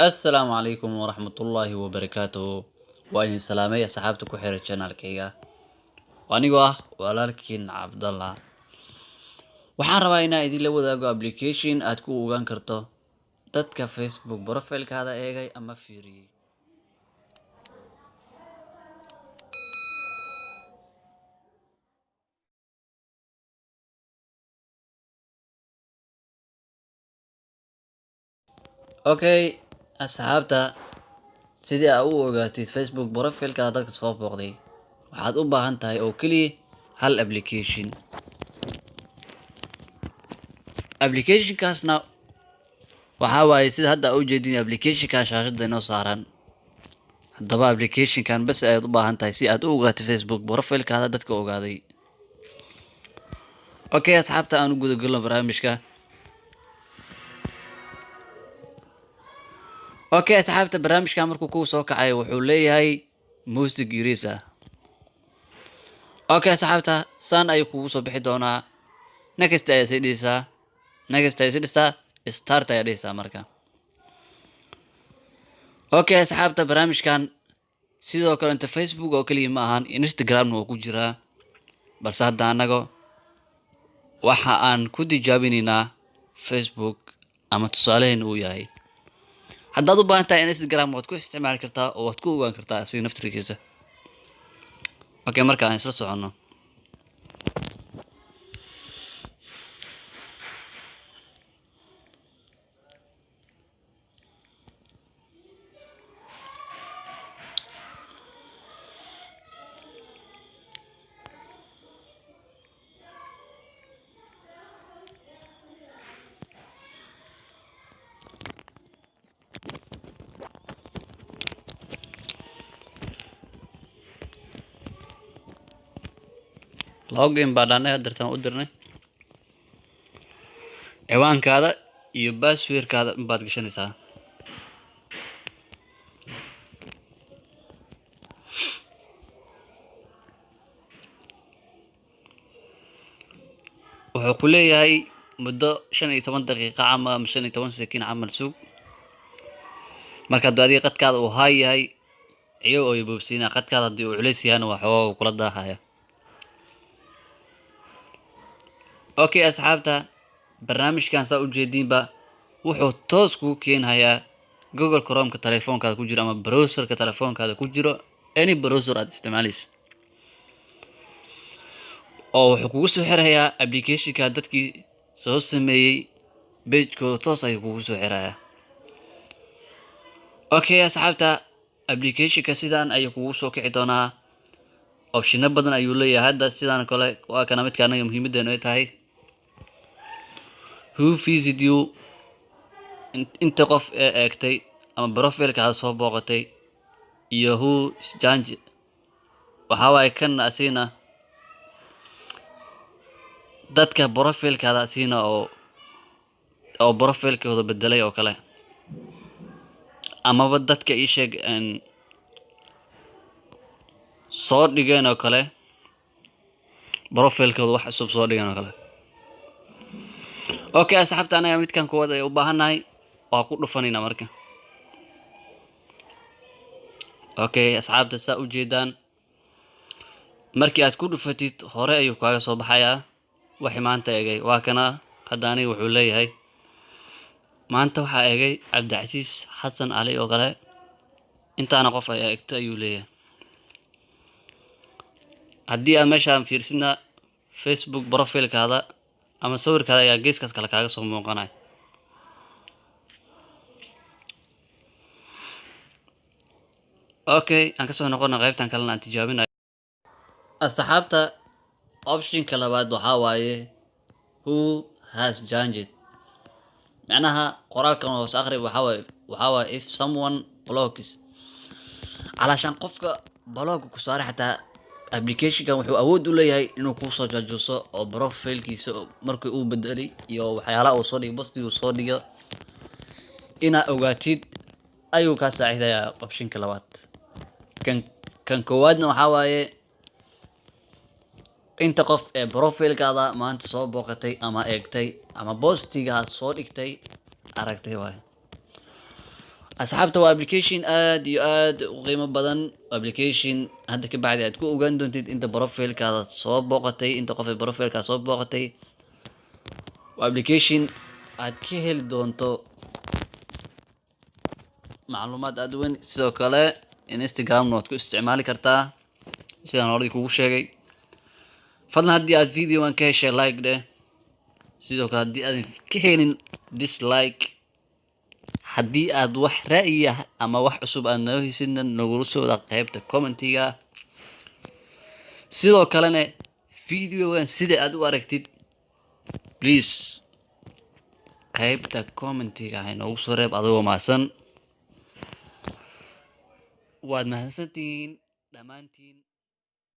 السلام عليكم ورحمة الله وبركاته وإن سلامي أصحابتك وحير channel كيغا وأنيقو walaalkiin Cabdallah waxaan rabaa inaan idin la wadaago application aad ku ogaan karto dadka Facebook profile-kaada eegay ama fiiriyay. Okay, asxaabta sidii aad u ogaatid Facebook profile-kaada dadka soo booqday waxaad u baahan tahay oo kaliya hal application. Application-kaasna waxaa waaye sida hadda u jeedin application-ka shaashada inoo saaran. haddaba application-kan bas ayaad u baahan tahay si aad u ogaatid Facebook profile-kaada dadka ogaaday. Okay, asxaabta aan u guda galno barnaamijka. Okay, asxaabta barnaamijka markuu ku soo kacay wuxuu leeyahay music yariis ah. Okay, asxaabta saan ayuu kugu soo bixi doonaa. Next ayaa sii dhisaa. Next ayaa sii dhisaa. Start ayaa dhisaa marka. Okay, asxaabta barnaamijkan sidoo kale inta Facebook oo kaliya ma ahan, Instagram wuu ku jiraa. balse hadda anago waxa aan ku tijaabinaynaa Facebook ama tusaalehen uu yahay. haddaad u baahan tahay Instagram waad ku isticmaali kartaa oo waad ku ogaan kartaa asiga naftirkiisa. Okay, marka aan isla socono. login baa dhaanay hadirtaan u dirnay. ciwaankaada iyo password-kaada baad gashanaysaa. wuxuu ku leeyahay muddo 15 daqiiqo ama 15 sekin camal sug. marka hadduu adiga qadkaada uu high yahay iyaga oo boobsiinaa, qadkaada haddii uu culays yahayna waxoogaa kula daahaya. Okay, asxaabta barnaamijkan saa u jeedinba wuxuu toos kugu keenayaa Google Chrome-ka telefoonkaada ku jiro ama browser-ka telefoonkaada ku jiro, any browser aad isticmaalayso. oo wuxuu kugu soo xirayaa application-ka dadkii soo sameeyay page-kooda toos ayuu kugu soo xirayaa. Okay, asxaabta application-ka sidaan ayuu kugu soo kici doonaa. option badan ayuu leeyahay. hadda sidaan kale waa kana midka anaga muhiimadeenu ay tahay who visit you, inta qof ee eegtay ama profile-kaada soo booqatay, iyo who change waxa waaye kan asina dadka profile-kaada asina oo profile-kooda bedelay oo kale, amaba dadka ii sheeg soo dhigeen oo kale profile-kooda wax cusub soo dhigeen oo kale. Okay, asxaabta anaga midkan kuwad ay u baahannahay waa ku dhufanayna marka. Okay, asxaabta saa u jeedaan markii aad ku dhufatid hore ayuu kaaga soo baxayaa wixii maanta eegay. waa kana hadda aniga wuxuu leeyahay maanta waxaa eegay Cabdicasiis Xasan Cali oo kale, intaana qof ay eegtay ayuu leeyahay. haddii aad meeshaan fiirsidna Facebook profile-kaada ama sawirkaada ayaa geeskaas kale kaaga soo muuqanaya. Okay, aan kasoo noqono qaybtan kalena aan tijaabinayo. asxaabta option-ka labaad waxaa waaye who has changed. macnaha qoraalkan hoos akhri waxaa waaye if someone blocks. calashaan qofka blog ku saaray xataa application-kan wuxuu awood u leeyahay inuu kuu soo jaajuuso oo profile-kiisa markii uu bedelay iyo waxyaalaha uu soo dhigay postigii uu soo dhigo inaa ogaatid ayuu kaa saacidayaa option-ka labaad. kan koowaadna waxaa waaye inta qof ee profile-kaada maanta soo booqatay ama eegtay ama postiga aad soo dhigtay aragtay waaye. asxaabta waa application aad iyo aad u qiimo badan application hadda ka bacdi aad ku ogaan doontid inta profilekaada soo booqatay inta qof ee profilekaada soo booqatay waa application aad ka heli doonto macluumaad aad u weyn sidoo kale instagramna waad ku isticmaali kartaa sidaan horay kugu sheegay fadlan haddii aad videogan ka heshay like dheh sidoo kale haddii aadan ka helin dislike haddii aad wax ra'yi ah ama wax cusub aad noo haysidna nagula soo wada qaybta commentiga sidoo kalena videogan sida aad u aragtid please qaybta commentiga ha noogu soo reeb adigoo mahadsan waad mahadsantihiin dhammaantiin